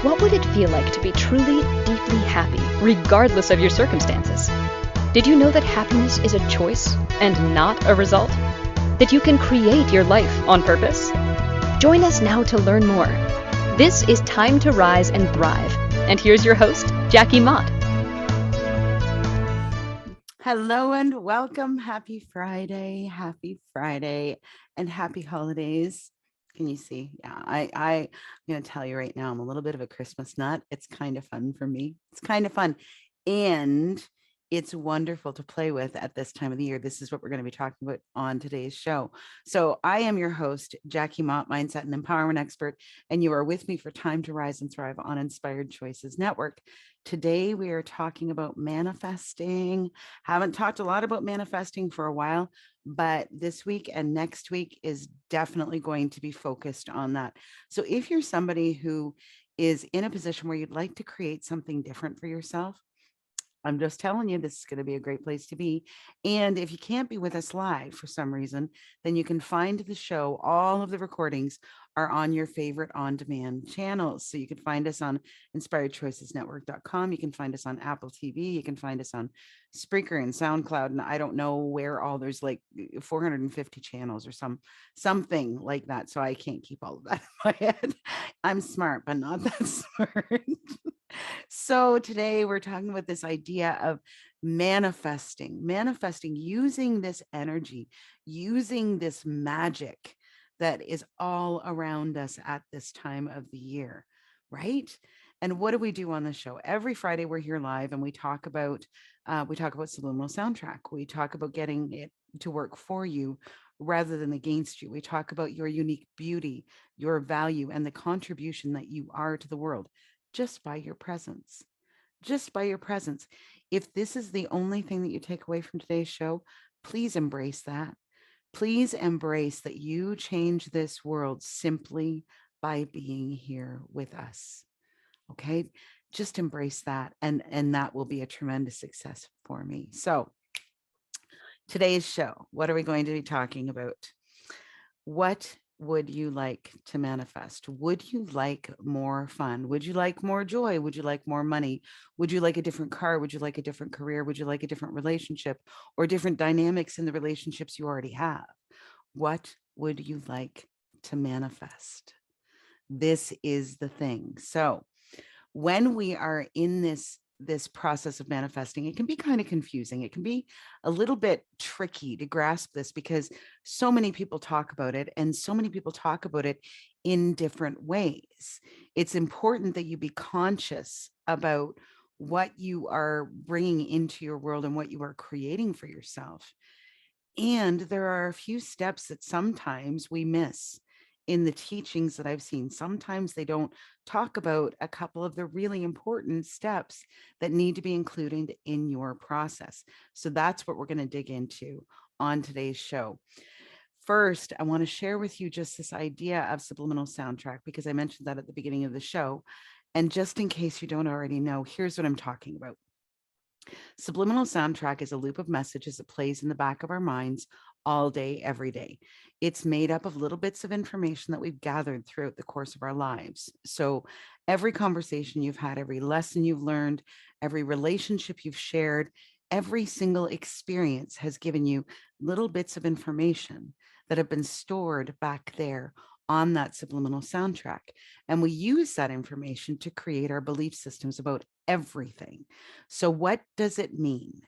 What would it feel like to be truly, deeply happy, regardless of your circumstances? Did you know that happiness is a choice and not a result? That you can create your life on purpose? Join us now to learn more. This is Time to Rise and Thrive. And here's your host, Jackie Mott. Hello and welcome. Happy Friday, and happy holidays. Can you see? Yeah, I'm going to tell you right now, I'm a little bit of a Christmas nut. It's kind of fun for me. It's kind of fun. And it's wonderful to play with at this time of the year. This is what we're going to be talking about on today's show. So I am your host, Jackie Mott, mindset and empowerment expert, and you are with me for Time to Rise and Thrive on Inspired Choices Network. Today, we are talking about manifesting. Haven't talked a lot about manifesting for a while, but this week and next week is definitely going to be focused on that. So if you're somebody who is in a position where you'd like to create something different for yourself, I'm just telling you, this is going to be a great place to be. And if you can't be with us live for some reason, then you can find the show. All of the recordings are on your favorite on-demand channels. So you can find us on inspiredchoicesnetwork.com. You can find us on Apple TV. You can find us on Spreaker and SoundCloud. And I don't know where all there's like 450 channels or something like that. So I can't keep all of that in my head. I'm smart, but not that smart. So today we're talking about this idea of manifesting, using this energy, using this magic that is all around us at this time of the year, right? And what do we do on the show? Every Friday we're here live and we talk about subliminal soundtrack. We talk about getting it to work for you rather than against you. We talk about your unique beauty, your value, and the contribution that you are to the world just by your presence. Just by your presence. If this is the only thing that you take away from today's show, please embrace that. Please embrace that you change this world simply by being here with us. Okay? Just embrace that and that will be a tremendous success for me. So, today's show, what are we going to be talking about? What would you like to manifest? Would you like more fun? Would you like more joy? Would you like more money? Would you like a different car? Would you like a different career? Would you like a different relationship or different dynamics in the relationships you already have? What would you like to manifest? This is the thing. So, when we are in this process of manifesting, it can be kind of confusing. It can be a little bit tricky to grasp this because so many people talk about it and so many people talk about it in different ways. It's important that you be conscious about what you are bringing into your world and what you are creating for yourself. And there are a few steps that sometimes we miss in the teachings that I've seen. Sometimes they don't talk about a couple of the really important steps that need to be included in your process. So that's what we're going to dig into on today's show. First, I want to share with you just this idea of subliminal soundtrack because I mentioned that at the beginning of the show. And just in case you don't already know, here's what I'm talking about. Subliminal soundtrack is a loop of messages that plays in the back of our minds all day, every day. It's made up of little bits of information that we've gathered throughout the course of our lives. So every conversation you've had, every lesson you've learned, every relationship you've shared, every single experience has given you little bits of information that have been stored back there on that subliminal soundtrack. And we use that information to create our belief systems about everything. So what does it mean?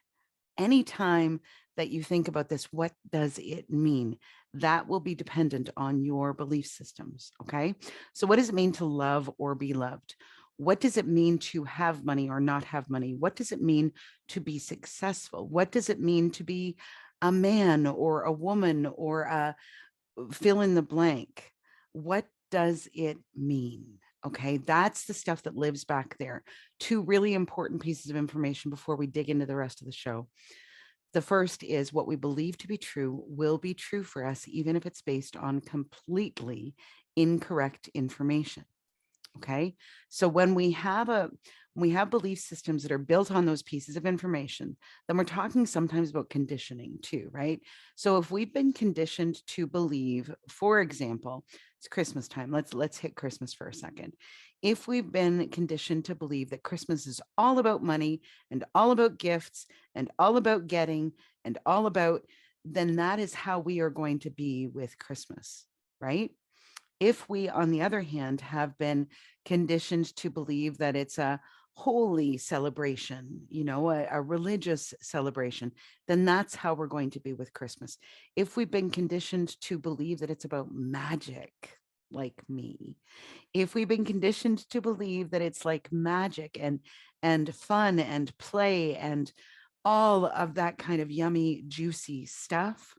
Anytime that you think about this, what does it mean? That will be dependent on your belief systems. Okay. So what does it mean to love or be loved? What does it mean to have money or not have money? What does it mean to be successful? What does it mean to be a man or a woman or a fill in the blank? What does it mean? Okay, that's the stuff that lives back there. Two really important pieces of information before we dig into the rest of the show. The first is what we believe to be true will be true for us, even if it's based on completely incorrect information. Okay. So when we have we have belief systems that are built on those pieces of information, then we're talking sometimes about conditioning too, right? So if we've been conditioned to believe, for example, it's Christmas time. Let's hit Christmas for a second. If we've been conditioned to believe that Christmas is all about money and all about gifts and all about getting and all about, then that is how we are going to be with Christmas, right? If we, on the other hand, have been conditioned to believe that it's a holy celebration, a religious celebration, then that's how we're going to be with Christmas. If we've been conditioned to believe that it's about magic, like me, if we've been conditioned to believe that it's like magic and fun and play and all of that kind of yummy, juicy stuff,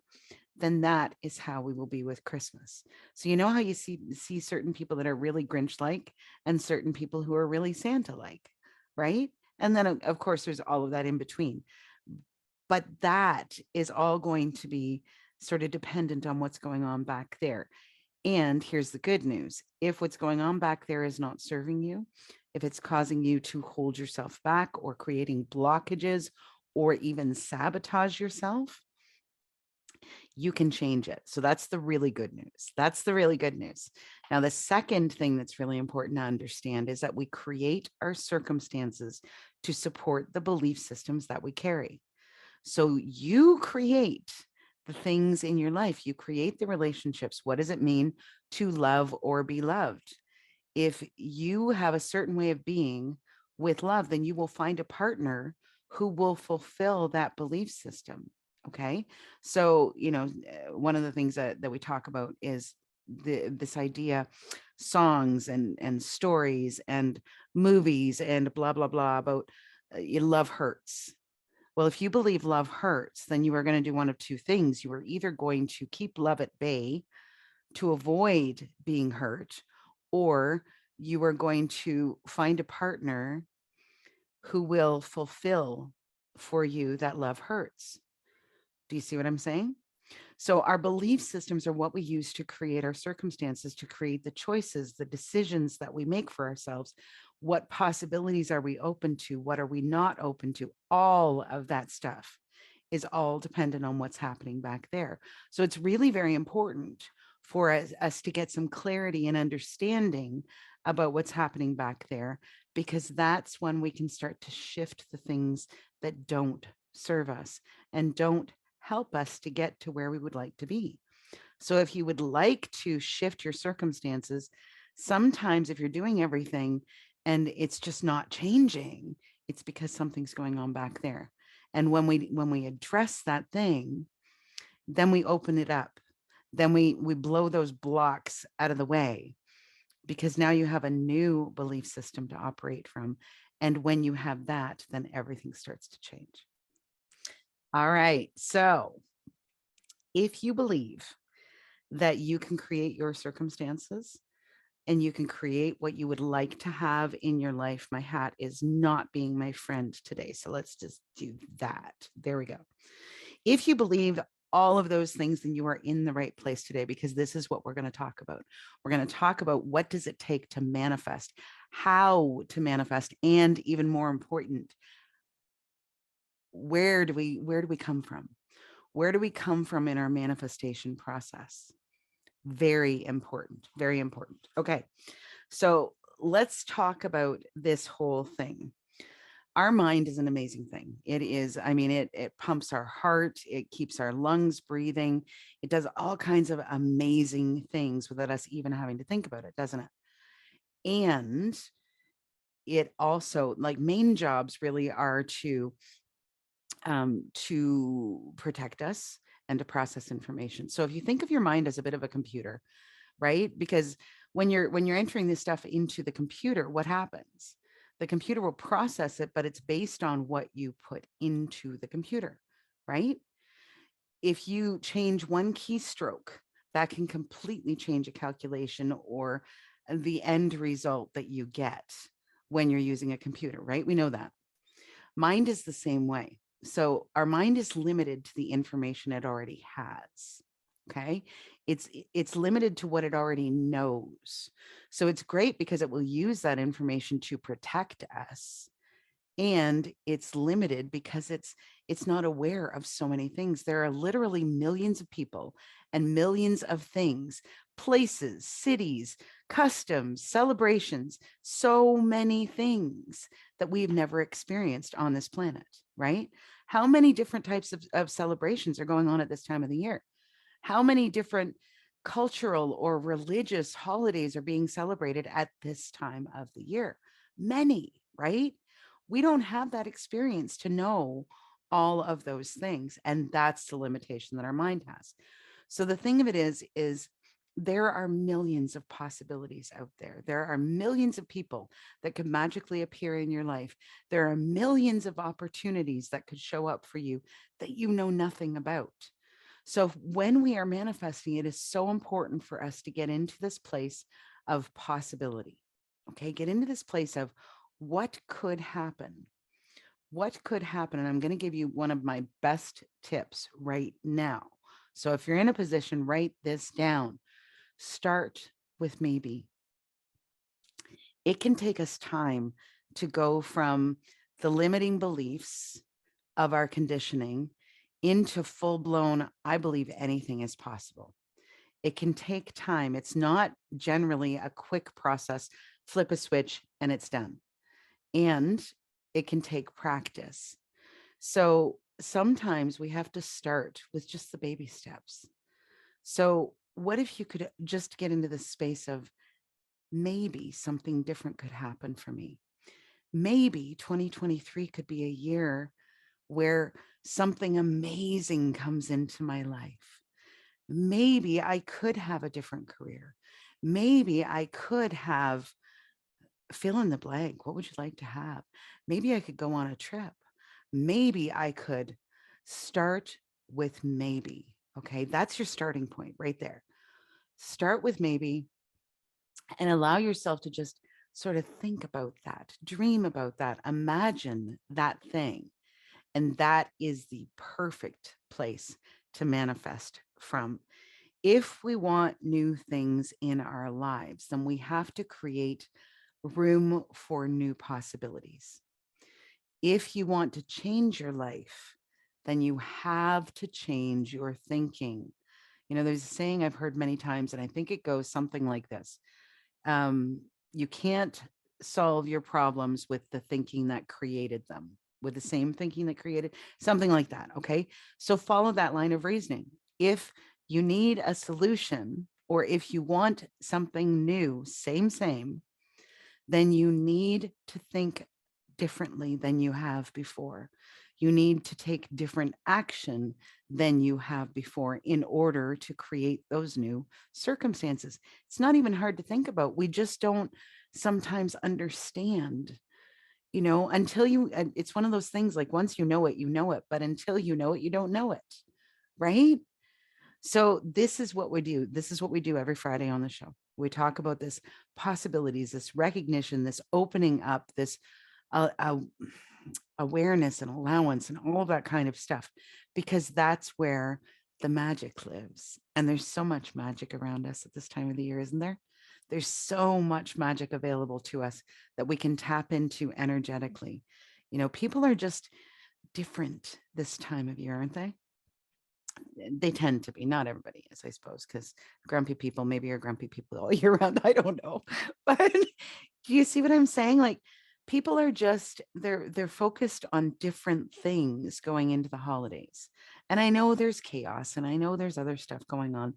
then that is how we will be with Christmas. So you know how you see certain people that are really Grinch-like and certain people who are really Santa-like, right? And then of course there's all of that in between. But that is all going to be sort of dependent on what's going on back there. And here's the good news. If what's going on back there is not serving you, if it's causing you to hold yourself back or creating blockages or even sabotage yourself, you can change it. So that's the really good news. That's the really good news. Now, the second thing that's really important to understand is that we create our circumstances to support the belief systems that we carry. So you create the things in your life, you create the relationships. What does it mean to love or be loved? If you have a certain way of being with love, then you will find a partner who will fulfill that belief system. Okay. So, one of the things that we talk about is this idea, songs and stories and movies and blah, blah, blah about love hurts. Well, if you believe love hurts, then you are going to do one of two things. You are either going to keep love at bay to avoid being hurt, or you are going to find a partner who will fulfill for you that love hurts. Do you see what I'm saying? So our belief systems are what we use to create our circumstances, to create the choices, the decisions that we make for ourselves. What possibilities are we open to? What are we not open to? All of that stuff is all dependent on what's happening back there. So it's really very important for us to get some clarity and understanding about what's happening back there, because that's when we can start to shift the things that don't serve us and don't help us to get to where we would like to be. So if you would like to shift your circumstances, sometimes if you're doing everything and it's just not changing, it's because something's going on back there. And when we address that thing, then we open it up. Then we blow those blocks out of the way, because now you have a new belief system to operate from. And when you have that, then everything starts to change. All right. So if you believe that you can create your circumstances and you can create what you would like to have in your life, my hat is not being my friend today. So let's just do that. There we go. If you believe all of those things, then you are in the right place today, because this is what we're going to talk about. We're going to talk about what does it take to manifest, how to manifest, and even more important, where do we come from? Where do we come from in our manifestation process? Very important, very important. Okay, so let's talk about this whole thing. Our mind is an amazing thing. It is, I mean, it pumps our heart, it keeps our lungs breathing. It does all kinds of amazing things without us even having to think about it, doesn't it? And it also, like, main jobs really are to protect us and to process information. So if you think of your mind as a bit of a computer, right? Because when you're entering this stuff into the computer, what happens? The computer will process it, but it's based on what you put into the computer, right? If you change one keystroke, that can completely change a calculation or the end result that you get when you're using a computer, right? We know that. Mind is the same way. So our mind is limited to the information it already has. Okay. it's limited to what it already knows. So it's great because it will use that information to protect us, and it's limited because it's not aware of so many things. There are literally millions of people and millions of things, places, cities, customs, celebrations, so many things that we've never experienced on this planet, right? How many different types of celebrations are going on at this time of the year? How many different cultural or religious holidays are being celebrated at this time of the year? Many, right? We don't have that experience to know all of those things. And that's the limitation that our mind has. So the thing of it is there are millions of possibilities out there. There are millions of people that could magically appear in your life. There are millions of opportunities that could show up for you that you know nothing about. So when we are manifesting, it is so important for us to get into this place of possibility. Okay, get into this place of what could happen. What could happen? And I'm going to give you one of my best tips right now. So if you're in a position, write this down. Start with maybe. It can take us time to go from the limiting beliefs of our conditioning into full blown, I believe anything is possible. It can take time. It's not generally a quick process, flip a switch and it's done. And it can take practice. So sometimes we have to start with just the baby steps. So, what if you could just get into the space of maybe something different could happen for me? Maybe 2023 could be a year where something amazing comes into my life. Maybe I could have a different career. Maybe I could have fill in the blank. What would you like to have? Maybe I could go on a trip. Maybe I could start with maybe. Okay, that's your starting point right there. Start with maybe and allow yourself to just sort of think about that, dream about that, imagine that thing. And that is the perfect place to manifest from. If we want new things in our lives, then we have to create room for new possibilities. If you want to change your life, then you have to change your thinking. You know, there's a saying I've heard many times, and I think it goes something like this. You can't solve your problems with the thinking that created them, with the same thinking that created something like that. Okay. So follow that line of reasoning. If you need a solution, or if you want something new, same, then you need to think differently than you have before. You need to take different action than you have before in order to create those new circumstances. It's not even hard to think about. We just don't sometimes understand, you know, until you, it's one of those things like once you know it, but until you know it, you don't know it. Right. So this is what we do. This is what we do every Friday on the show. We talk about this possibilities, this recognition, this opening up, this awareness and allowance and all that kind of stuff, because that's where the magic lives. And there's so much magic around us at this time of the year, isn't there? There's so much magic available to us that we can tap into energetically. You know, people are just different this time of year, aren't they? They tend to be. Not everybody is, I suppose, because grumpy people maybe are grumpy people all year round. I don't know. But do you see what I'm saying? Like people are just they're focused on different things going into the holidays. And I know there's chaos and I know there's other stuff going on.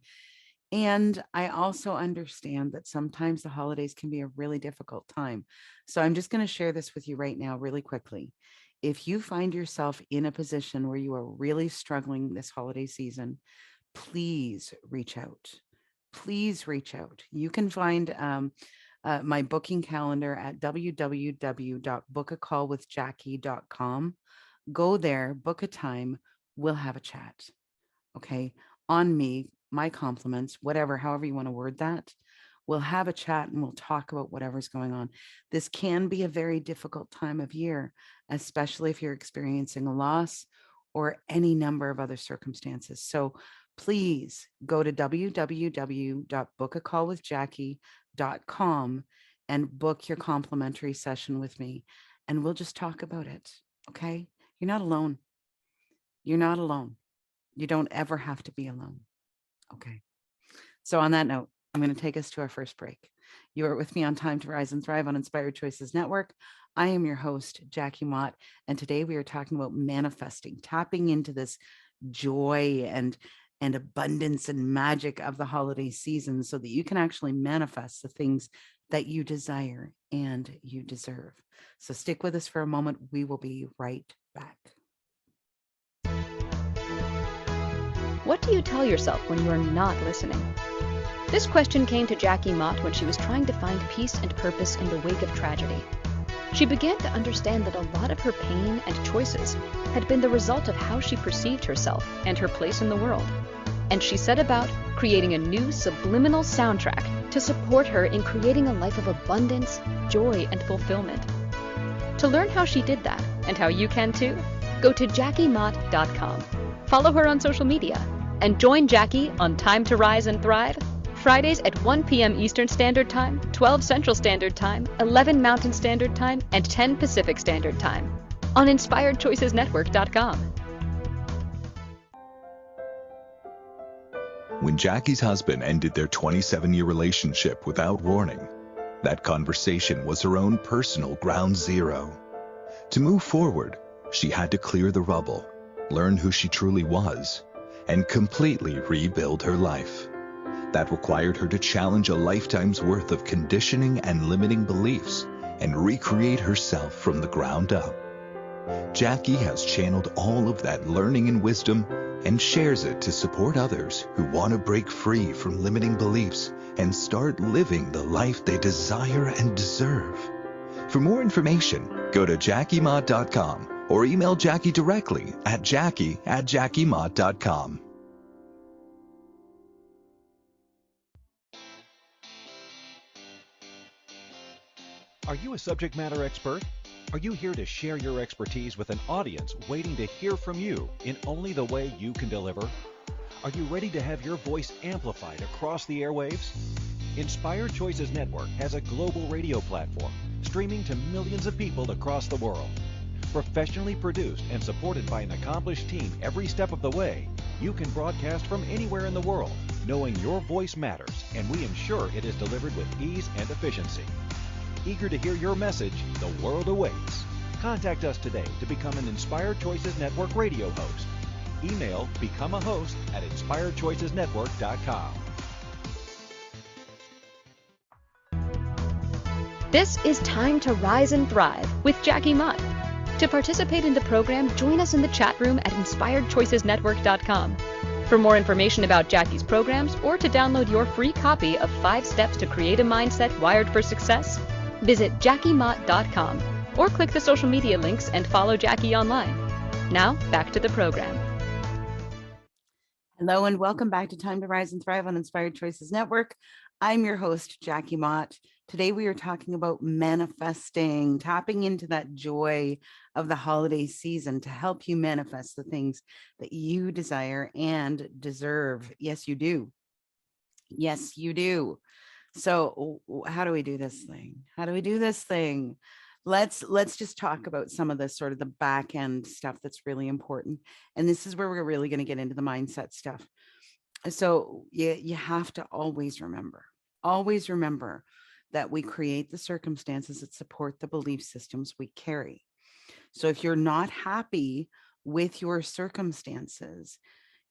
And I also understand that sometimes the holidays can be a really difficult time. So I'm just going to share this with you right now, really quickly. If you find yourself in a position where you are really struggling this holiday season, please reach out. Please reach out. You can find my booking calendar at www.bookacallwithjackie.com. Go there, book a time. We'll have a chat. Okay. On me, my compliments, whatever, however you want to word that. We'll have a chat and we'll talk about whatever's going on. This can be a very difficult time of year, especially if you're experiencing a loss or any number of other circumstances. So please go to www.bookacallwithjackie.com and book your complimentary session with me, and we'll just talk about it. Okay? You're not alone. You're not alone. You don't ever have to be alone. Okay. So on that note, I'm going to take us to our first break. You are with me on Time to Rise and Thrive on Inspired Choices Network. I am your host, Jackie Mott, and today we are talking about manifesting, tapping into this joy and abundance and magic of the holiday season so that you can actually manifest the things that you desire and you deserve. So stick with us for a moment. We will be right back. What do you tell yourself when you are not listening? This question came to Jackie Mott when she was trying to find peace and purpose in the wake of tragedy. She began to understand that a lot of her pain and choices had been the result of how she perceived herself and her place in the world. And she set about creating a new subliminal soundtrack to support her in creating a life of abundance, joy, and fulfillment. To learn how she did that, and how you can too, go to jackiemott.com. Follow her on social media, and join Jackie on Time to Rise and Thrive, Fridays at 1 p.m. Eastern Standard Time, 12 Central Standard Time, 11 Mountain Standard Time, and 10 Pacific Standard Time on InspiredChoicesNetwork.com. When Jackie's husband ended their 27-year relationship without warning, that conversation was her own personal ground zero. To move forward, she had to clear the rubble, learn who she truly was, and completely rebuild her life. That required her to challenge a lifetime's worth of conditioning and limiting beliefs and recreate herself from the ground up. Jackie has channeled all of that learning and wisdom and shares it to support others who want to break free from limiting beliefs and start living the life they desire and deserve. For more information, go to jackiemott.com or email Jackie directly at jackie@jackiemott.com. Are you a subject matter expert? Are you here to share your expertise with an audience waiting to hear from you in only the way you can deliver? Are you ready to have your voice amplified across the airwaves? Inspired Choices Network has a global radio platform streaming to millions of people across the world. Professionally produced and supported by an accomplished team every step of the way, you can broadcast from anywhere in the world, knowing your voice matters, and we ensure it is delivered with ease and efficiency. Eager to hear your message, the world awaits. Contact us today to become an Inspired Choices Network radio host. Email become a host at inspiredchoicesnetwork.com. This is Time to Rise and Thrive with Jackie Mott. To participate in the program, join us in the chat room at inspiredchoicesnetwork.com. For more information about Jackie's programs or to download your free copy of 5 Steps to Create a Mindset Wired for Success, visit jackiemott.com or click the social media links and follow Jackie online. Now, back to the program. Hello and welcome back to Time to Rise and Thrive on Inspired Choices Network. I'm your host, Jackie Mott. Today we are talking about manifesting, tapping into that joy of the holiday season to help you manifest the things that you desire and deserve. Yes, you do. Yes, you do. So how do we do this thing? How do we do this thing? Let's just talk about some of the sort of the back end stuff that's really important. And this is where we're really going to get into the mindset stuff. So you have to always remember that we create the circumstances that support the belief systems we carry. So if you're not happy with your circumstances,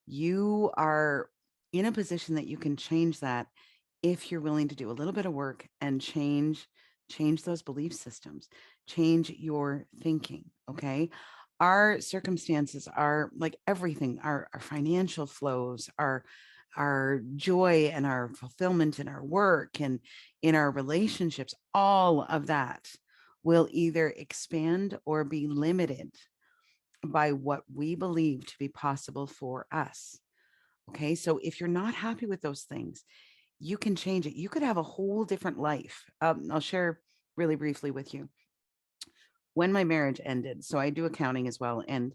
you are in a position that you can change that if you're willing to do a little bit of work and change those belief systems, change your thinking. Okay. Our circumstances are like everything, our financial flows, our joy and our fulfillment in our work and in our relationships, all of that will either expand or be limited by what we believe to be possible for us. Okay. So if you're not happy with those things, you can change it. You could have a whole different life. I'll share really briefly with you. When my marriage ended, so I do accounting as well. And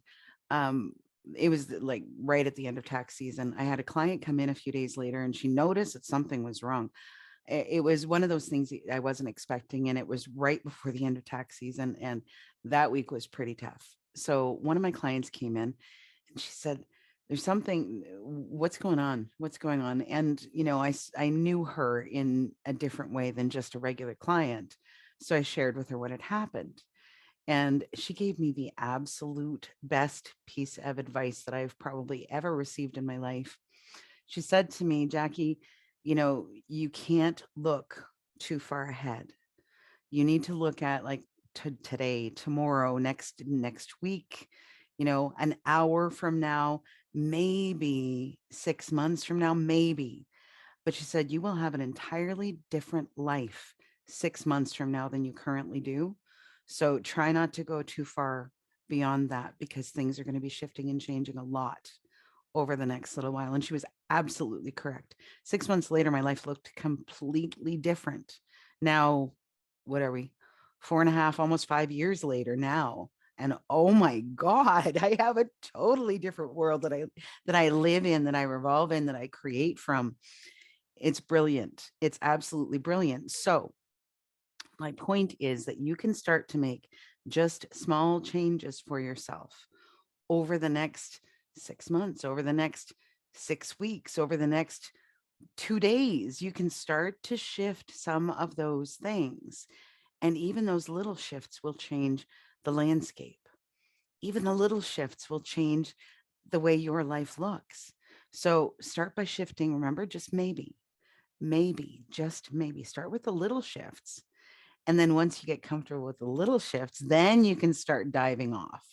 it was like right at the end of tax season. I had a client come in a few days later and she noticed that something was wrong. It was one of those things that I wasn't expecting. And it was right before the end of tax season. And that week was pretty tough. So one of my clients came in and she said, there's something, what's going on? What's going on? And, I knew her in a different way than just a regular client. So I shared with her what had happened. And she gave me the absolute best piece of advice that I've probably ever received in my life. She said to me, Jackie, you can't look too far ahead. You need to look at like today, tomorrow, next week, an hour from now, maybe 6 months from now, maybe. But she said, you will have an entirely different life 6 months from now than you currently do. So try not to go too far beyond that because things are going to be shifting and changing a lot over the next little while. And she was absolutely correct. 6 months later, my life looked completely different. Now, what are we? 4.5, almost 5 years later now. And oh my God, I have a totally different world that I live in, that I revolve in, that I create from. It's brilliant. It's absolutely brilliant. So my point is that you can start to make just small changes for yourself over the next 6 months, over the next 6 weeks, over the next 2 days. You can start to shift some of those things. And even those little shifts will change the landscape. Even the little shifts will change the way your life looks. So start by shifting. Remember, just maybe, just maybe start with the little shifts. And then once you get comfortable with the little shifts, then you can start diving off.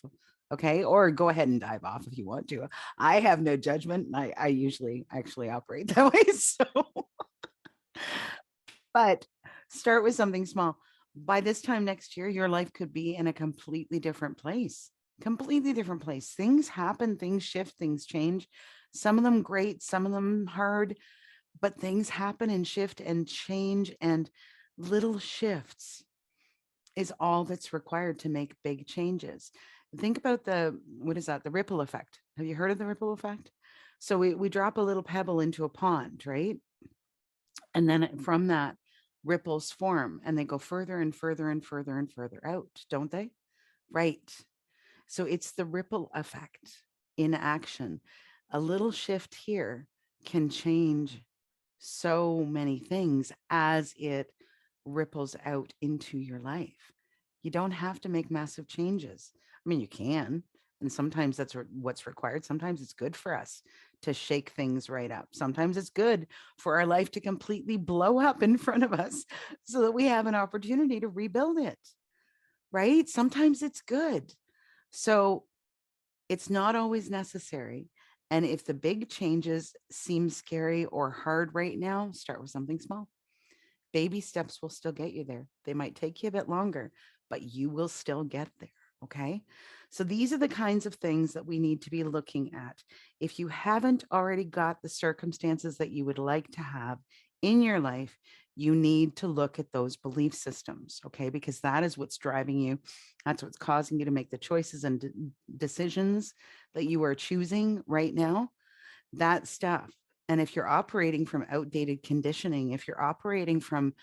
Okay. Or go ahead and dive off if you want to. I have no judgment. I usually actually operate that way. So, but start with something small. By this time next year, your life could be in a completely different place. Completely different place. Things happen, things shift, things change. Some of them great, some of them hard, but things happen and shift and change, and little shifts is all that's required to make big changes. Think about what is that? The ripple effect. Have you heard of the ripple effect? So we drop a little pebble into a pond, right? And then from that, ripples form and they go further and further and further and further out, don't they? Right. So it's the ripple effect in action. A little shift here can change so many things as it ripples out into your life. You don't have to make massive changes. I mean, you can, and sometimes that's what's required. Sometimes it's good for us to shake things right up. Sometimes it's good for our life to completely blow up in front of us so that we have an opportunity to rebuild it, right? Sometimes it's good. So it's not always necessary. And if the big changes seem scary or hard right now, start with something small. Baby steps will still get you there. They might take you a bit longer, but you will still get there. Okay. So these are the kinds of things that we need to be looking at. If you haven't already got the circumstances that you would like to have in your life, you need to look at those belief systems. Okay. Because that is what's driving you. That's what's causing you to make the choices and decisions that you are choosing right now. That stuff. And if you're operating from outdated conditioning, if you're operating from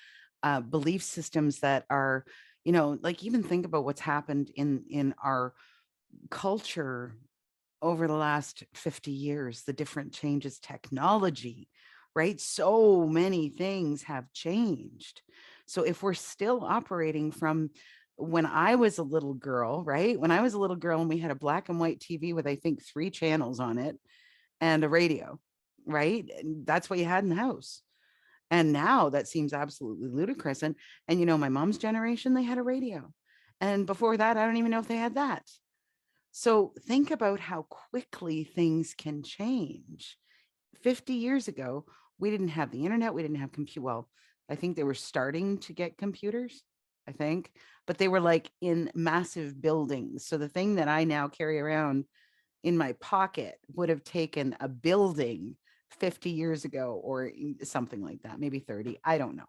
belief systems that are, like even think about what's happened in our culture over the last 50 years, the different changes, technology, right? So many things have changed. So if we're still operating from when I was a little girl, right? When I was a little girl and we had a black and white TV with, I think, 3 channels on it and a radio, right? And that's what you had in the house. And now that seems absolutely ludicrous. And my mom's generation, they had a radio. And before that, I don't even know if they had that. So think about how quickly things can change. 50 years ago, we didn't have the internet. We didn't have well, I think they were starting to get computers, I think, but they were like in massive buildings. So the thing that I now carry around in my pocket would have taken a building 50 years ago or something like that, maybe 30. I don't know.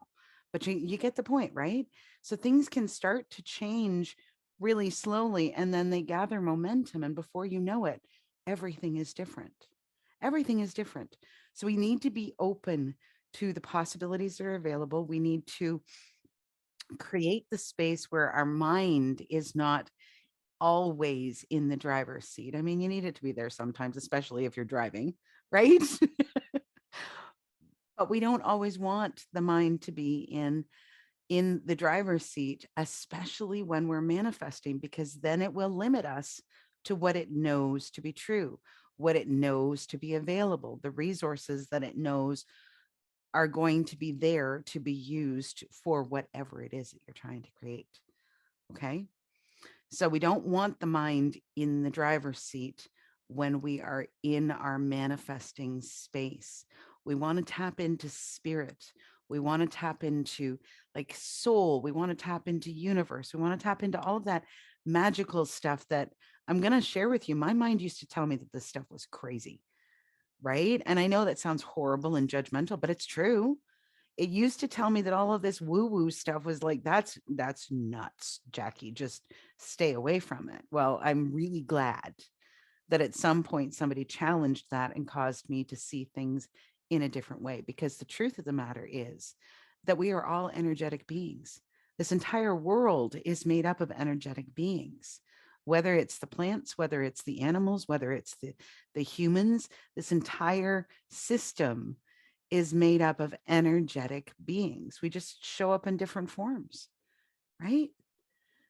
But you get the point, right? So things can start to change really slowly and then they gather momentum. And before you know it, everything is different. Everything is different. So we need to be open to the possibilities that are available. We need to create the space where our mind is not always in the driver's seat. I mean, you need it to be there sometimes, especially if you're driving, right? But we don't always want the mind to be in the driver's seat, especially when we're manifesting, because then it will limit us to what it knows to be true, what it knows to be available, the resources that it knows are going to be there to be used for whatever it is that you're trying to create. Okay. So we don't want the mind in the driver's seat when we are in our manifesting space. We want to tap into spirit. We want to tap into like soul. We want to tap into universe. We want to tap into all of that magical stuff that I'm going to share with you. My mind used to tell me that this stuff was crazy, right? And I know that sounds horrible and judgmental, but it's true. It used to tell me that all of this woo-woo stuff was like, that's nuts, Jackie, just stay away from it. Well, I'm really glad that at some point somebody challenged that and caused me to see things in a different way, because the truth of the matter is that we are all energetic beings. This entire world is made up of energetic beings, whether it's the plants, whether it's the animals, whether it's the humans. This entire system is made up of energetic beings. We just show up in different forms, right?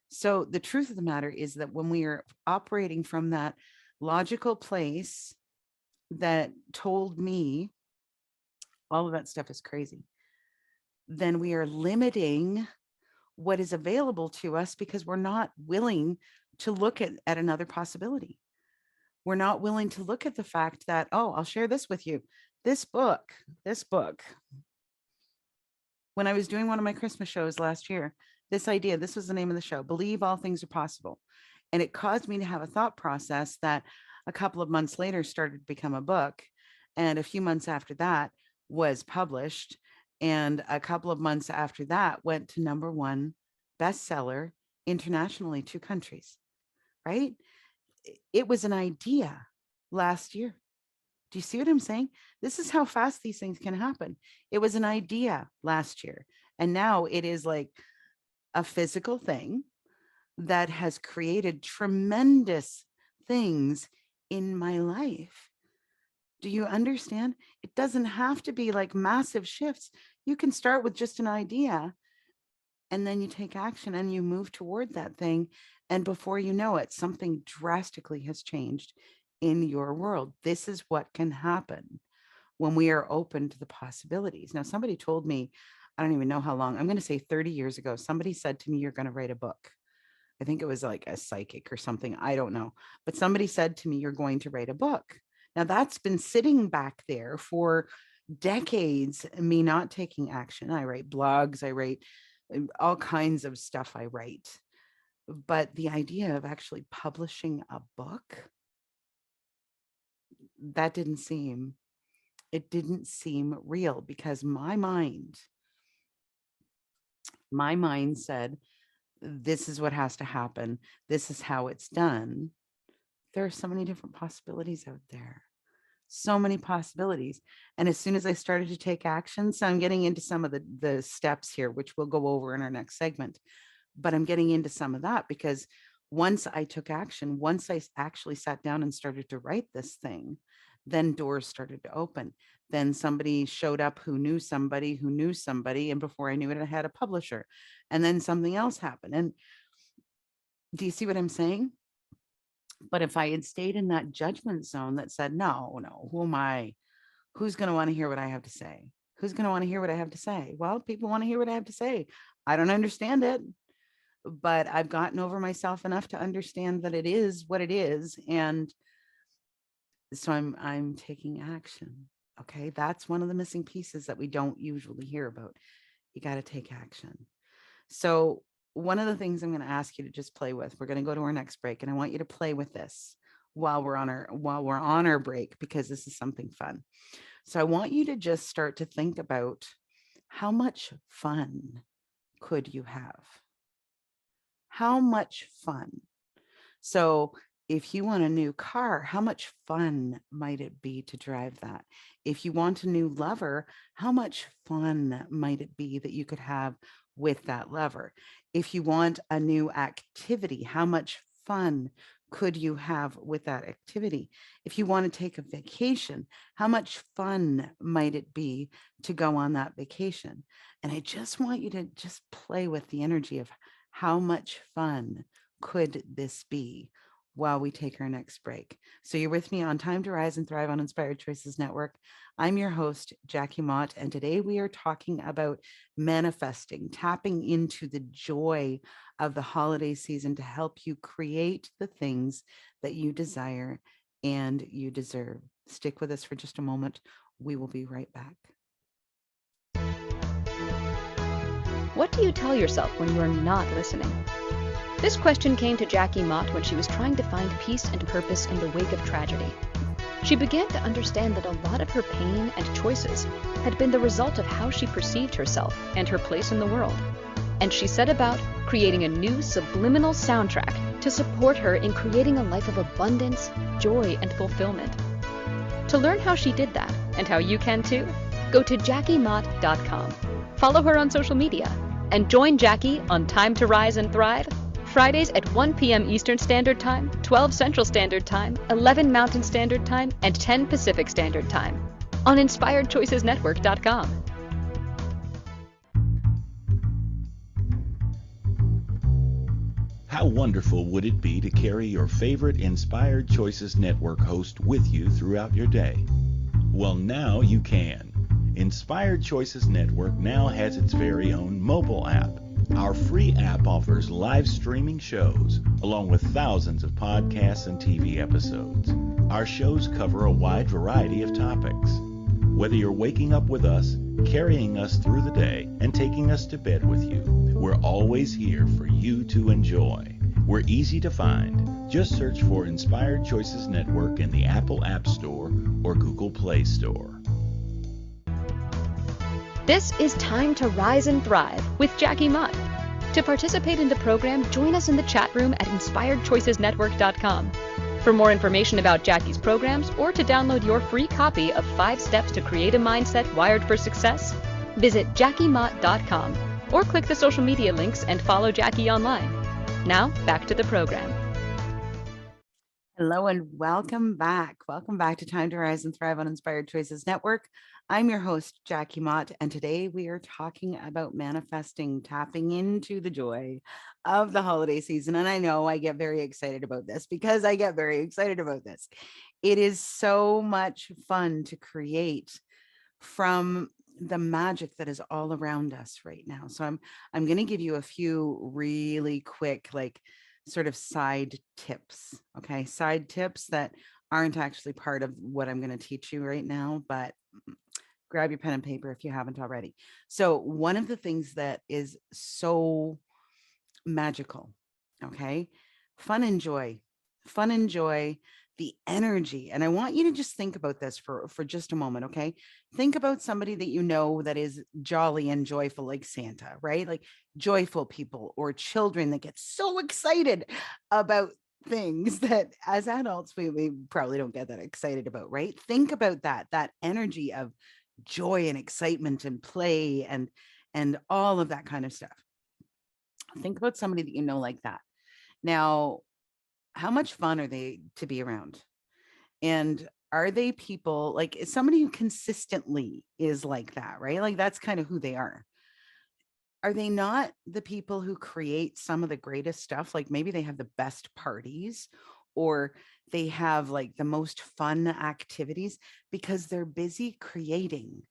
So the truth of the matter is that when we are operating from that logical place that told me all of that stuff is crazy, then we are limiting what is available to us because we're not willing to look at another possibility. We're not willing to look at the fact that, oh, I'll share this with you. This book, when I was doing one of my Christmas shows last year, this idea, this was the name of the show, Believe All Things Are Possible. And it caused me to have a thought process that a couple of months later started to become a book. And a few months after that was published. And a couple of months after that went to #1 bestseller internationally, 2 countries, right? It was an idea last year. Do you see what I'm saying? This is how fast these things can happen. It was an idea last year, and now it is like a physical thing that has created tremendous things in my life. Do you understand? It doesn't have to be like massive shifts. You can start with just an idea, and then you take action and you move toward that thing. And before you know it, something drastically has changed in your world. This is what can happen when we are open to the possibilities. Now, somebody told me, I don't even know how long, I'm going to say 30 years ago, somebody said to me, you're going to write a book. I think it was like a psychic or something. I don't know. But somebody said to me, you're going to write a book. Now that's been sitting back there for decades, me not taking action. I write blogs, I write all kinds of stuff I write. But the idea of actually publishing a book, that didn't seem real, because my mind said, this is what has to happen. This is how it's done. There are so many different possibilities out there. So many possibilities. And as soon as I started to take action, so I'm getting into some of the steps here, which we'll go over in our next segment, but I'm getting into some of that because once I took action, once I actually sat down and started to write this thing, then doors started to open. Then somebody showed up who knew somebody who knew somebody. And before I knew it, I had a publisher. And then something else happened. And do you see what I'm saying? But if I had stayed in that judgment zone that said, no, who am I? Who's going to want to hear what I have to say? Who's going to want to hear what I have to say? Well, people want to hear what I have to say. I don't understand it, but I've gotten over myself enough to understand that it is what it is. And so I'm taking action. Okay. That's one of the missing pieces that we don't usually hear about. You got to take action. So one of the things I'm going to ask you to just play with, we're going to go to our next break, and I want you to play with this while we're on our break, because this is something fun. So I want you to just start to think about how much fun could you have? How much fun? So If you want a new car, how much fun might it be to drive that? If you want a new lover, how much fun might it be that you could have with that lover? If you want a new activity, how much fun could you have with that activity? If you want to take a vacation, how much fun might it be to go on that vacation? And I just want you to just play with the energy of how much fun could this be while we take our next break. So you're with me on Time to Rise and Thrive on Inspired Choices Network. I'm your host, Jackie Mott, and today we are talking about manifesting, tapping into the joy of the holiday season to help you create the things that you desire and you deserve. Stick with us for just a moment. We will be right back. What do you tell yourself when you are not listening? This question came to Jackie Mott when she was trying to find peace and purpose in the wake of tragedy. She began to understand that a lot of her pain and choices had been the result of how she perceived herself and her place in the world. And she set about creating a new subliminal soundtrack to support her in creating a life of abundance, joy, and fulfillment. To learn how she did that, and how you can too, go to jackiemott.com. Follow her on social media, and join Jackie on Time to Rise and Thrive, Fridays at 1 p.m. Eastern Standard Time, 12 Central Standard Time, 11 Mountain Standard Time, and 10 Pacific Standard Time on InspiredChoicesNetwork.com. How wonderful would it be to carry your favorite Inspired Choices Network host with you throughout your day? Well, now you can. Inspired Choices Network now has its very own mobile app. Our free app offers live streaming shows, along with thousands of podcasts and TV episodes. Our shows cover a wide variety of topics. Whether you're waking up with us, carrying us through the day, and taking us to bed with you, we're always here for you to enjoy. We're easy to find. Just search for Inspired Choices Network in the Apple App Store or Google Play Store. This is Time to Rise and Thrive with Jackie Mott. To participate in the program, join us in the chat room at InspiredChoicesNetwork.com. For more information about Jackie's programs or to download your free copy of 5 Steps to Create a Mindset Wired for Success, visit JackieMott.com or click the social media links and follow Jackie online. Now, back to the program. Hello and welcome back. Welcome back to Time to Rise and Thrive on Inspired Choices Network. I'm your host, Jackie Mott, and today we are talking about manifesting, tapping into the joy of the holiday season. And I know I get very excited about this because I get very excited about this. It is so much fun to create from the magic that is all around us right now. So I'm going to give you a few really quick, sort of side tips. Okay. Side tips that aren't actually part of what I'm going to teach you right now, but grab your pen and paper if you haven't already. So one of the things that is so magical, okay, fun and joy, the energy. And I want you to just think about this for just a moment, okay? Think about somebody that you know that is jolly and joyful, like Santa, right? Like joyful people or children that get so excited about things that as adults we probably don't get that excited about, right? Think about that energy of joy and excitement and play and all of that kind of stuff. Think about somebody that you know like that. Now, how much fun are they to be around? And are they people like somebody who consistently is like that, right? Like that's kind of who they are. Are they not the people who create some of the greatest stuff? Like maybe they have the best parties or they have like the most fun activities because they're busy creating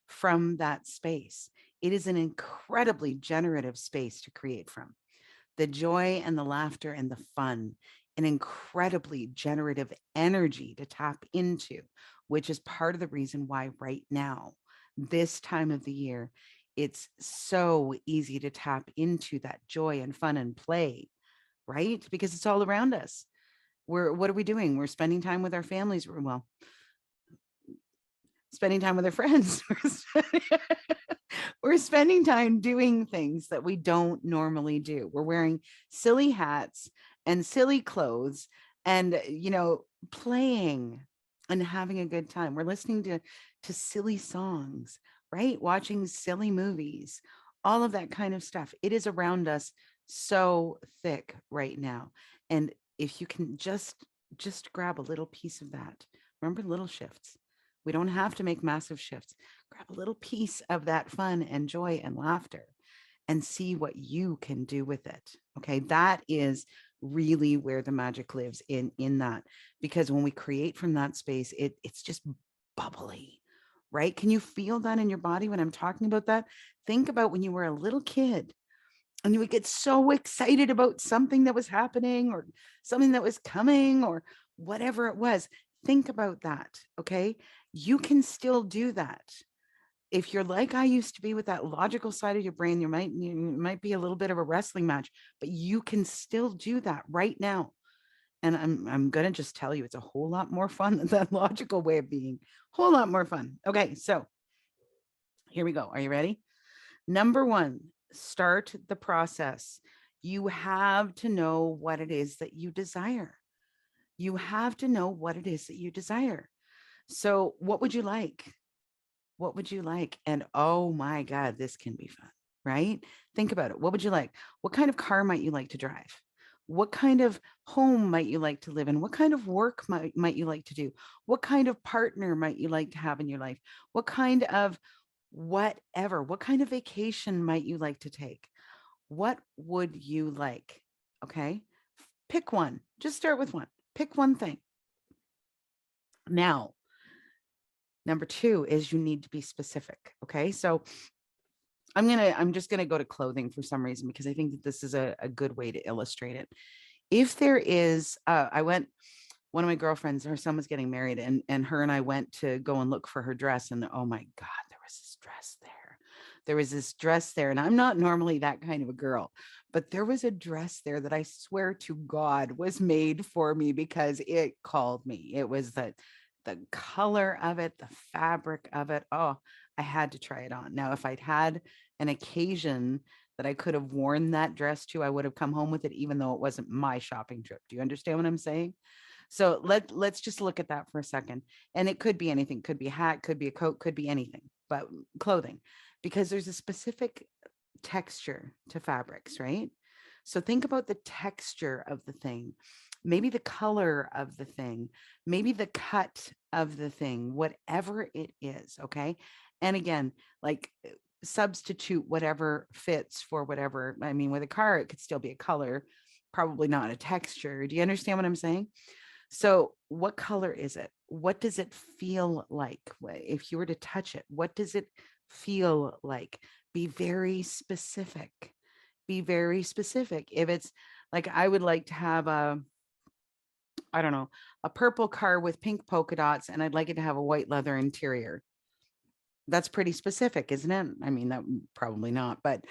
from that space. It is an incredibly generative space to create from. The joy and the laughter and the fun, an incredibly generative energy to tap into, which is part of the reason why right now, this time of the year, it's so easy to tap into that joy and fun and play, right? Because it's all around us. What are we doing? We're spending time with our families. Well, spending time with our friends. We're spending time doing things that we don't normally do. We're wearing silly hats and silly clothes and, playing and having a good time. We're listening to silly songs, right? Watching silly movies, all of that kind of stuff. It is around us so thick right now. And if you can just grab a little piece of that. Remember, little shifts. We don't have to make massive shifts. Grab a little piece of that fun and joy and laughter and see what you can do with it. Okay? That is really where the magic lives, in that, because when we create from that space, it's just bubbly, right? Can you feel that in your body when I'm talking about that? Think about when you were a little kid and you would get so excited about something that was happening or something that was coming or whatever it was. Think about that. Okay? You can still do that. If you're like I used to be with that logical side of your brain, you might be a little bit of a wrestling match, but you can still do that right now. And I'm gonna just tell you, it's a whole lot more fun than that logical way of being. Whole lot more fun. Okay, so here we go. Are you ready? Number one, start the process. You have to know what it is that you desire. You have to know what it is that you desire. So, what would you like? What would you like? And oh my God, this can be fun, right? Think about it. What would you like? What kind of car might you like to drive? What kind of home might you like to live in? What kind of work might you like to do? What kind of partner might you like to have in your life? What kind of whatever? What kind of vacation might you like to take? What would you like? Okay. Pick one. Just start with one. Pick one thing. Now, number two is you need to be specific. Okay. So I'm just gonna go to clothing for some reason because I think that this is a good way to illustrate it. If there is, one of my girlfriends, her son was getting married, and her and I went to go and look for her dress, and oh my God, there was this dress there. There was this dress there, and I'm not normally that kind of a girl, but there was a dress there that I swear to God was made for me because it called me. It was the color of it, the fabric of it. Oh, I had to try it on. Now, if I'd had an occasion that I could have worn that dress to, I would have come home with it, even though it wasn't my shopping trip. Do you understand what I'm saying? So let's just look at that for a second. And it could be anything, could be a hat, could be a coat, could be anything, but clothing, because there's a specific texture to fabrics, right? So think about the texture of the thing, maybe the color of the thing, maybe the cut of the thing, whatever it is. Okay. And again, like substitute whatever fits for whatever. I mean, with a car, it could still be a color, probably not a texture. Do you understand what I'm saying? So, what color is it? What does it feel like? If you were to touch it, what does it feel like? Be very specific. Be very specific. If it's like, I would like to have I don't know, a purple car with pink polka dots, and I'd like it to have a white leather interior. That's pretty specific, isn't it? I mean, that probably not, but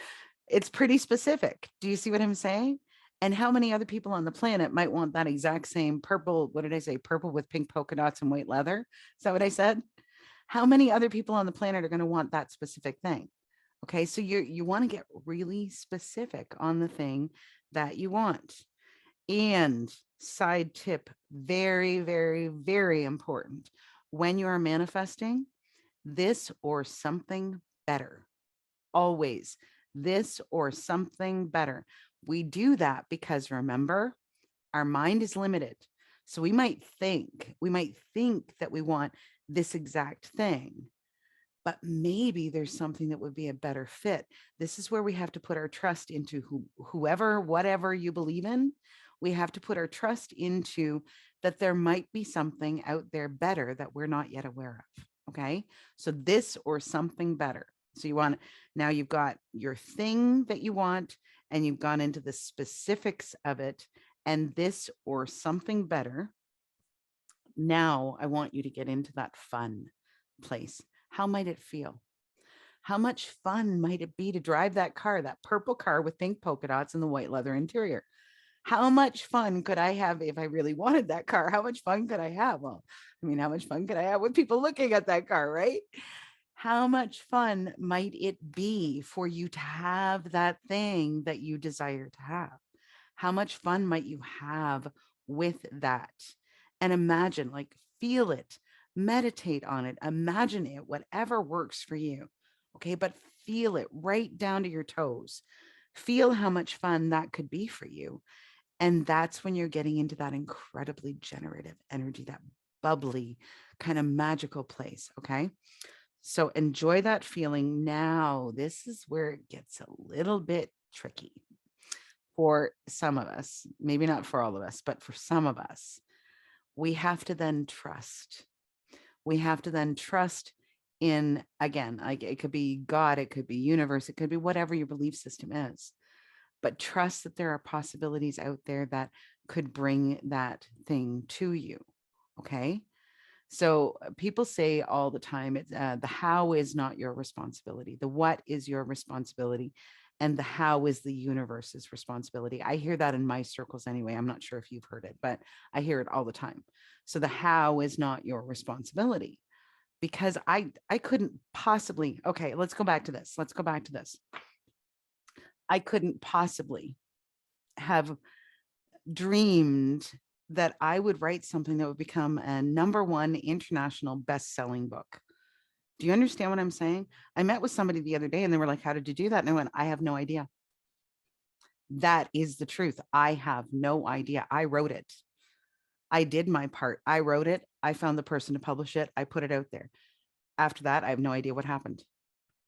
it's pretty specific. Do you see what I'm saying? And how many other people on the planet might want that exact same purple? What did I say? Purple with pink polka dots and white leather. Is that what I said? How many other people on the planet are going to want that specific thing? Okay, so you want to get really specific on the thing that you want. And side tip, very, very, very important. When you are manifesting, this or something better. Always this or something better. We do that because remember, our mind is limited. So we might think that we want this exact thing, but maybe there's something that would be a better fit. This is where we have to put our trust into whoever, whatever you believe in. We have to put our trust into that there might be something out there better that we're not yet aware of. Okay. So this or something better. So now you've got your thing that you want, and you've gone into the specifics of it, and this or something better. Now I want you to get into that fun place. How might it feel? How much fun might it be to drive that car, that purple car with pink polka dots and the white leather interior? How much fun could I have if I really wanted that car? How much fun could I have? Well, I mean, how much fun could I have with people looking at that car, right? How much fun might it be for you to have that thing that you desire to have? How much fun might you have with that and imagine, like, feel it, meditate on it, imagine it, whatever works for you. Okay. But feel it right down to your toes. Feel how much fun that could be for you. And that's when you're getting into that incredibly generative energy, that bubbly kind of magical place. Okay. So enjoy that feeling. Now, this is where it gets a little bit tricky for some of us, maybe not for all of us, but for some of us. We have to then trust. We have to then trust in, again, like, it could be God, it could be universe, it could be whatever your belief system is, but trust that there are possibilities out there that could bring that thing to you. Okay. So people say all the time, it's the how is not your responsibility. The what is your responsibility, and the how is the universe's responsibility. I hear that in my circles anyway. I'm not sure if you've heard it, but I hear it all the time. So the how is not your responsibility, because I couldn't possibly. Okay, let's go back to this. Let's go back to this. I couldn't possibly have dreamed that I would write something that would become a #1 international best-selling book. Do you understand what I'm saying? I met with somebody the other day and they were like, "How did you do that?" And I went, "I have no idea." That is the truth. I have no idea. I wrote it. I did my part. I wrote it. I found the person to publish it. I put it out there. After that, I have no idea what happened.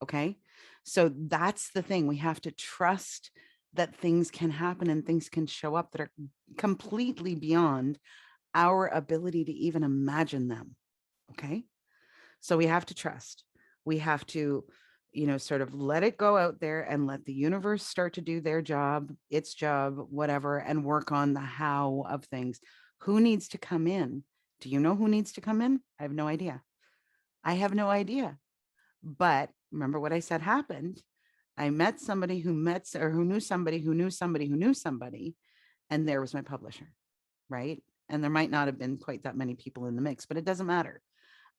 Okay. So that's the thing. We have to trust that things can happen and things can show up that are completely beyond our ability to even imagine them. Okay. So we have to trust. We have to, sort of let it go out there and let the universe start to do their job, its job, whatever, and work on the how of things. Who needs to come in? Do you know who needs to come in? I have no idea. I have no idea. But remember what I said happened. I met somebody who who knew somebody who knew somebody who knew somebody, and there was my publisher, right? And there might not have been quite that many people in the mix, but it doesn't matter.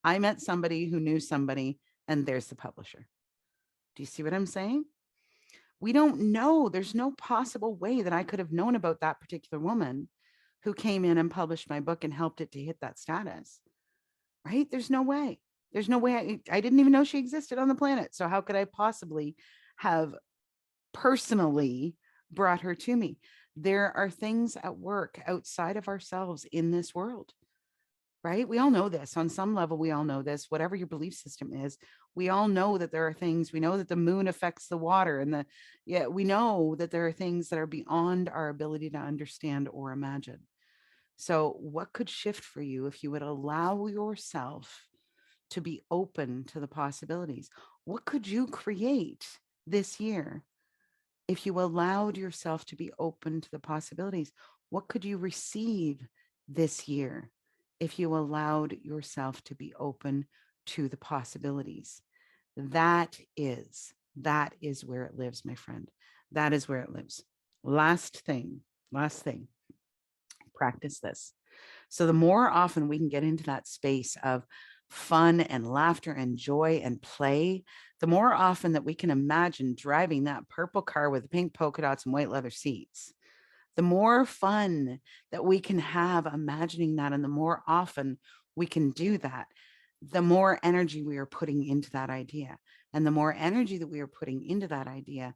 I met somebody who knew somebody, and there's the publisher. Do you see what I'm saying? We don't know. There's no possible way that I could have known about that particular woman who came in and published my book and helped it to hit that status, right? There's no way. There's no way. I didn't even know she existed on the planet. So how could I possibly have personally brought her to me? There are things at work outside of ourselves in this world, right? We all know this on some level. We all know this, whatever your belief system is. We all know that there are things. We know that the moon affects the water, and we know that there are things that are beyond our ability to understand or imagine. So what could shift for you if you would allow yourself to be open to the possibilities? What could you create this year if you allowed yourself to be open to the possibilities? What could you receive this year if you allowed yourself to be open to the possibilities? That is where it lives, my friend. That is where it lives. Last thing, practice this. So the more often we can get into that space of fun and laughter and joy and play, the more often that we can imagine driving that purple car with pink polka dots and white leather seats, the more fun that we can have imagining that, and the more often we can do that, the more energy we are putting into that idea. And the more energy that we are putting into that idea,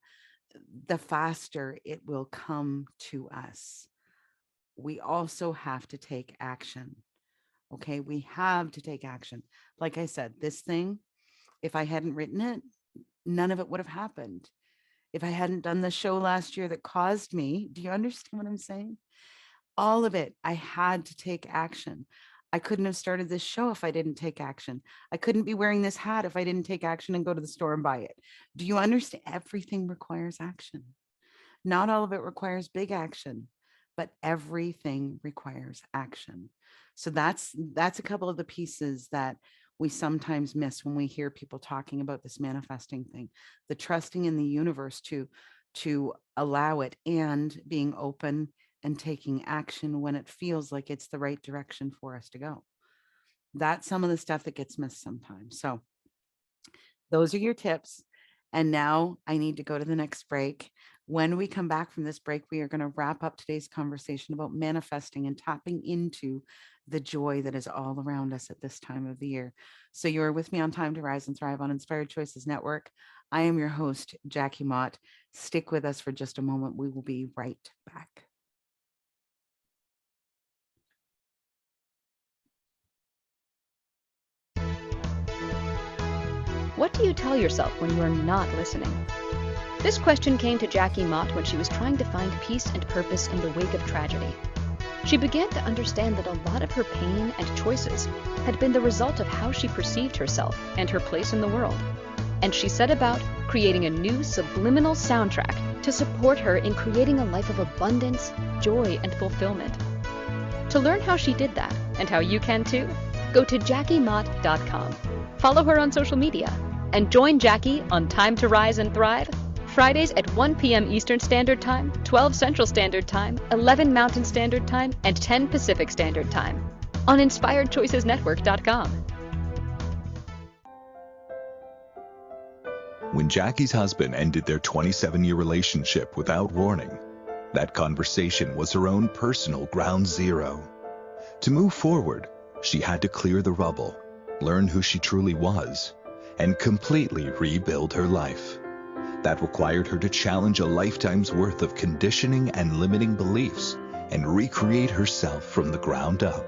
the faster it will come to us. We also have to take action. Okay, we have to take action. Like I said, this thing, if I hadn't written it, none of it would have happened. If I hadn't done the show last year that caused me, do you understand what I'm saying? All of it, I had to take action. I couldn't have started this show if I didn't take action. I couldn't be wearing this hat if I didn't take action and go to the store and buy it. Do you understand? Everything requires action. Not all of it requires big action, but everything requires action. So that's a couple of the pieces that we sometimes miss when we hear people talking about this manifesting thing, the trusting in the universe to allow it, and being open and taking action when it feels like it's the right direction for us to go. That's some of the stuff that gets missed sometimes. So those are your tips. And now I need to go to the next break. When we come back from this break, we are going to wrap up today's conversation about manifesting and tapping into the joy that is all around us at this time of the year. So you're with me on Time to Rise and Thrive on Inspired Choices Network. I am your host, Jackie Mott. Stick with us for just a moment. We will be right back. What do you tell yourself when you are not listening? This question came to Jackie Mott when she was trying to find peace and purpose in the wake of tragedy. She began to understand that a lot of her pain and choices had been the result of how she perceived herself and her place in the world. And she set about creating a new subliminal soundtrack to support her in creating a life of abundance, joy, and fulfillment. To learn how she did that, and how you can too, go to jackiemott.com. Follow her on social media, and join Jackie on Time to Rise and Thrive, Fridays at 1 p.m. Eastern Standard Time, 12 Central Standard Time, 11 Mountain Standard Time, and 10 Pacific Standard Time on InspiredChoicesNetwork.com. When Jackie's husband ended their 27-year relationship without warning, that conversation was her own personal ground zero. To move forward, she had to clear the rubble, learn who she truly was, and completely rebuild her life. That required her to challenge a lifetime's worth of conditioning and limiting beliefs and recreate herself from the ground up.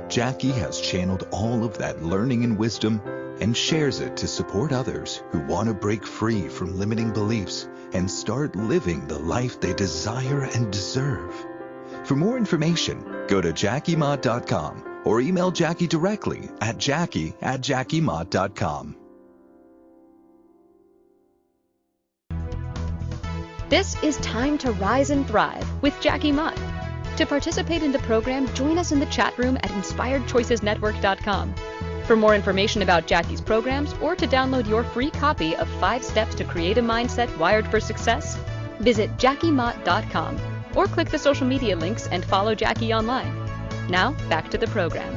Jackie has channeled all of that learning and wisdom and shares it to support others who want to break free from limiting beliefs and start living the life they desire and deserve. For more information, go to jackiemott.com or email Jackie directly at jackie@jackiemott.com. This is Time to Rise and Thrive with Jackie Mott. To participate in the program, join us in the chat room at InspiredChoicesNetwork.com. For more information about Jackie's programs or to download your free copy of 5 Steps to Create a Mindset Wired for Success, visit jackiemott.com or click the social media links and follow Jackie online. Now, back to the program.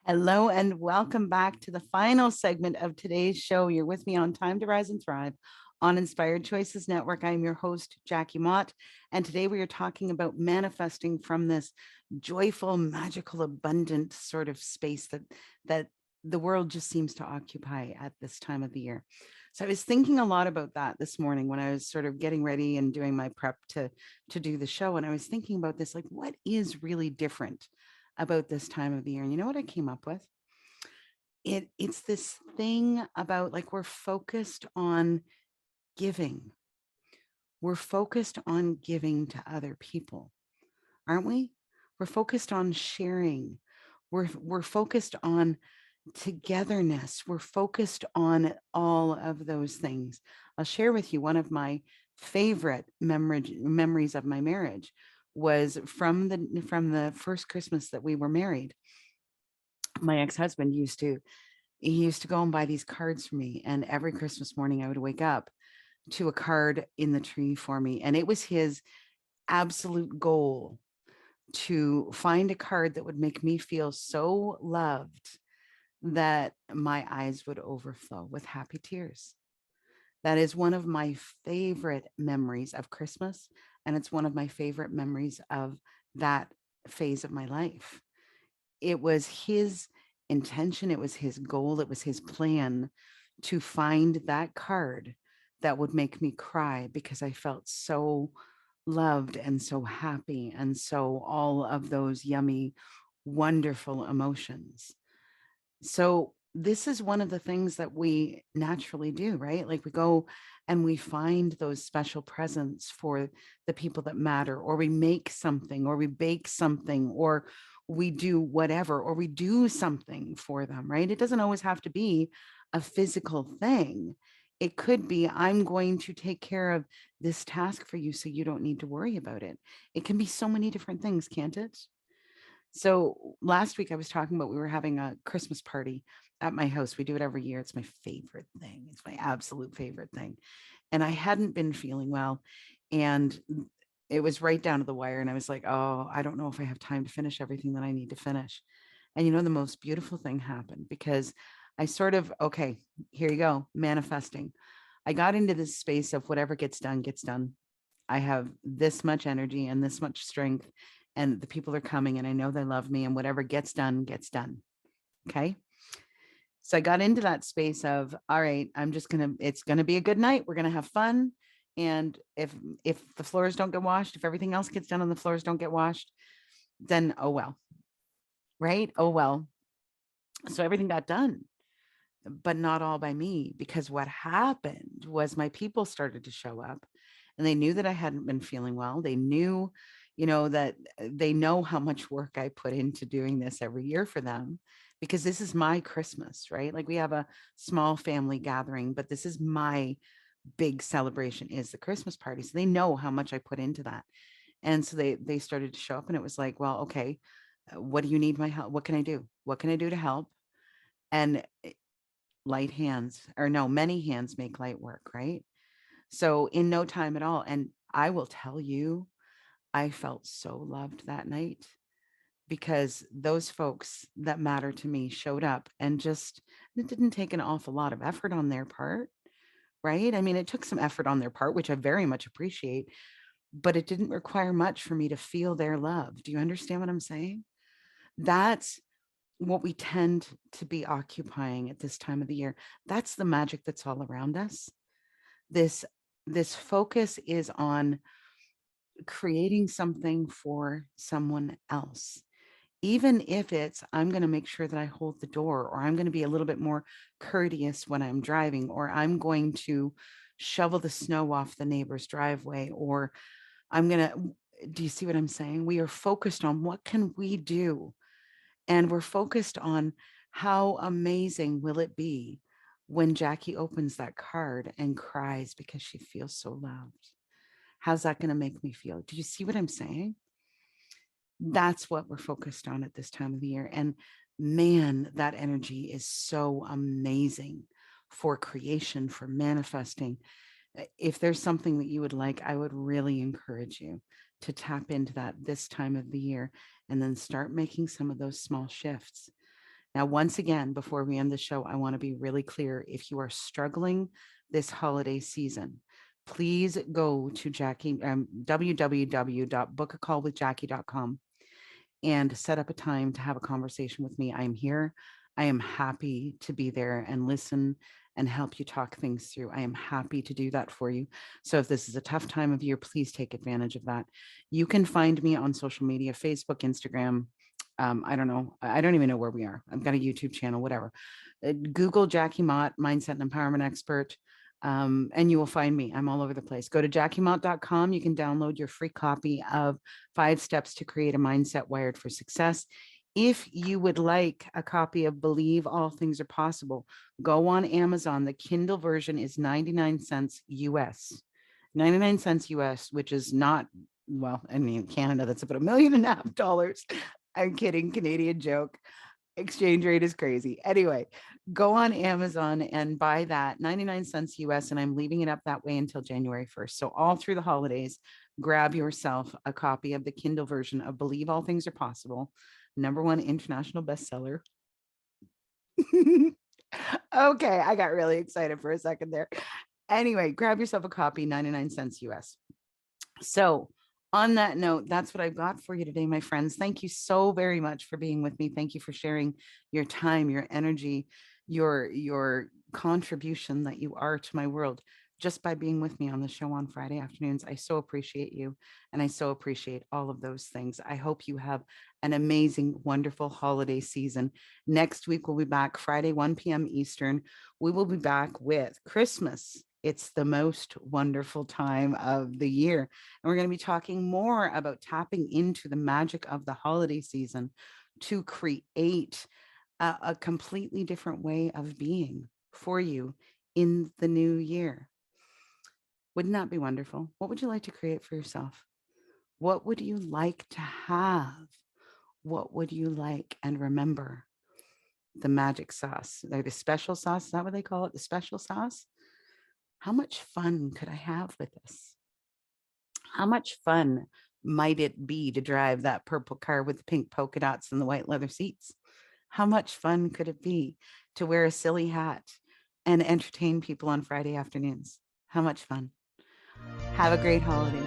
Hello and welcome back to the final segment of today's show. You're with me on Time to Rise and Thrive on Inspired Choices Network. I'm your host, Jackie Mott, and today we are talking about manifesting from this joyful, magical, abundant sort of space that the world just seems to occupy at this time of the year. So I was thinking a lot about that this morning when I was sort of getting ready and doing my prep to do the show, and I was thinking about this, like, what is really different about this time of the year? And you know what I came up with? It's this thing about, like, we're focused on giving. We're focused on giving to other people, aren't we? We're focused on sharing. We're focused on togetherness. We're focused on all of those things. I'll share with you one of my favorite memories of my marriage was from the first Christmas that we were married. My ex-husband used to go and buy these cards for me, and every Christmas morning I would wake up to a card in the tree for me. And it was his absolute goal to find a card that would make me feel so loved that my eyes would overflow with happy tears. That is one of my favorite memories of Christmas. And it's one of my favorite memories of that phase of my life. It was his intention. It was his goal. It was his plan to find that card that would make me cry because I felt so loved and so happy and so all of those yummy, wonderful emotions. So this is one of the things that we naturally do, right? Like, we go and we find those special presents for the people that matter, or we make something, or we bake something, or we do whatever, or we do something for them, right? It doesn't always have to be a physical thing. It could be, I'm going to take care of this task for you so you don't need to worry about it. It can be so many different things, can't it? So last week I was talking about, we were having a Christmas party at my house. We do it every year. It's my favorite thing. It's my absolute favorite thing. And I hadn't been feeling well, and it was right down to the wire. And I was like, oh, I don't know if I have time to finish everything that I need to finish. And you know, the most beautiful thing happened, because I sort of, okay, here you go, manifesting. I got into this space of whatever gets done, gets done. I have this much energy and this much strength, and the people are coming, and I know they love me, and whatever gets done, gets done. Okay. So I got into that space of, all right, it's gonna be a good night. We're gonna have fun. And if the floors don't get washed, if everything else gets done and the floors don't get washed, then oh well. Right? Oh well. So everything got done, but not all by me, because what happened was my people started to show up, and they knew that I hadn't been feeling well. They knew, that they know how much work I put into doing this every year for them, because this is my Christmas, right? Like, we have a small family gathering, but this is my big celebration, is the Christmas party. So they know how much I put into that. And so they started to show up, and it was like, well, okay, what do you need my help? What can I do? What can I do to help? And light hands, or no, many hands make light work, right? So in no time at all. And I will tell you, I felt so loved that night, because those folks that matter to me showed up, and just, it didn't take an awful lot of effort on their part, right? I mean, it took some effort on their part, which I very much appreciate, but it didn't require much for me to feel their love. Do you understand what I'm saying? That's what we tend to be occupying at this time of the year. That's the magic that's all around us. This this focus is on creating something for someone else. Even if it's, I'm going to make sure that I hold the door, or I'm going to be a little bit more courteous when I'm driving, or I'm going to shovel the snow off the neighbor's driveway, or I'm going to, do you see what I'm saying? We are focused on what can we do? And we're focused on how amazing will it be when Jackie opens that card and cries because she feels so loved. How's that going to make me feel? Do you see what I'm saying? That's what we're focused on at this time of the year. And man, that energy is so amazing for creation, for manifesting. If there's something that you would like, I would really encourage you to tap into that this time of the year, and then start making some of those small shifts. Now, once again, before we end the show, I want to be really clear. If you are struggling this holiday season, please go to www.bookacallwithjackie.com and set up a time to have a conversation with me. I'm here. I am happy to be there and listen and help you talk things through. I am happy to do that for you. So if this is a tough time of year, please take advantage of that. You can find me on social media, Facebook, Instagram. I don't know. I don't even know where we are. I've got a YouTube channel, whatever. Google Jackie Mott, Mindset and Empowerment Expert. And you will find me. I'm all over the place. Go to jackiemott.com. You can download your free copy of 5 Steps to Create a Mindset Wired for Success. If you would like a copy of Believe All Things Are Possible, go on Amazon. The Kindle version is 99 cents US. 99 cents US, which is not, well, I mean, Canada, that's about $1.5 million. I'm kidding. Canadian joke. Exchange rate is crazy. Anyway, go on Amazon and buy that 99 cents US, and I'm leaving it up that way until January 1st. So all through the holidays, grab yourself a copy of the Kindle version of Believe All Things Are Possible, #1 international bestseller. Okay, I got really excited for a second there. Anyway, grab yourself a copy, 99 cents US. So on that note, that's what I've got for you today, my friends. Thank you so very much for being with me. Thank you for sharing your time, your energy, your contribution that you are to my world just by being with me on the show on Friday afternoons. I so appreciate you, and I so appreciate all of those things. I hope you have an amazing, wonderful holiday season. Next week, we'll be back Friday, 1 p.m. Eastern. We will be back with Christmas. It's the most wonderful time of the year. And we're going to be talking more about tapping into the magic of the holiday season to create a completely different way of being for you in the new year. Wouldn't that be wonderful? What would you like to create for yourself? What would you like to have? What would you like? And remember, the magic sauce, like the special sauce, is that what they call it? The special sauce? How much fun could I have with this? How much fun might it be to drive that purple car with the pink polka dots and the white leather seats? How much fun could it be to wear a silly hat and entertain people on Friday afternoons. How much fun. Have a great holiday.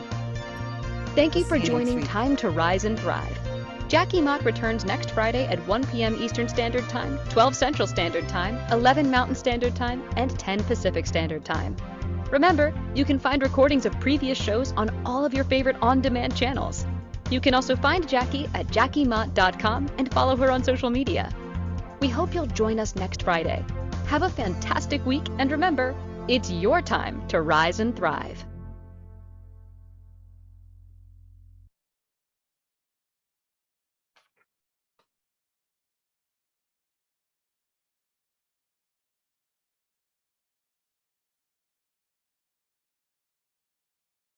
Thank you See for you next joining week. Time to Rise and Thrive. Jackie Mott returns next Friday at 1 p.m. Eastern Standard Time, 12 Central Standard Time, 11 Mountain Standard Time, and 10 Pacific Standard Time. Remember, you can find recordings of previous shows on all of your favorite on-demand channels. You can also find Jackie at jackiemott.com and follow her on social media. We hope you'll join us next Friday. Have a fantastic week, and remember, it's your time to rise and thrive.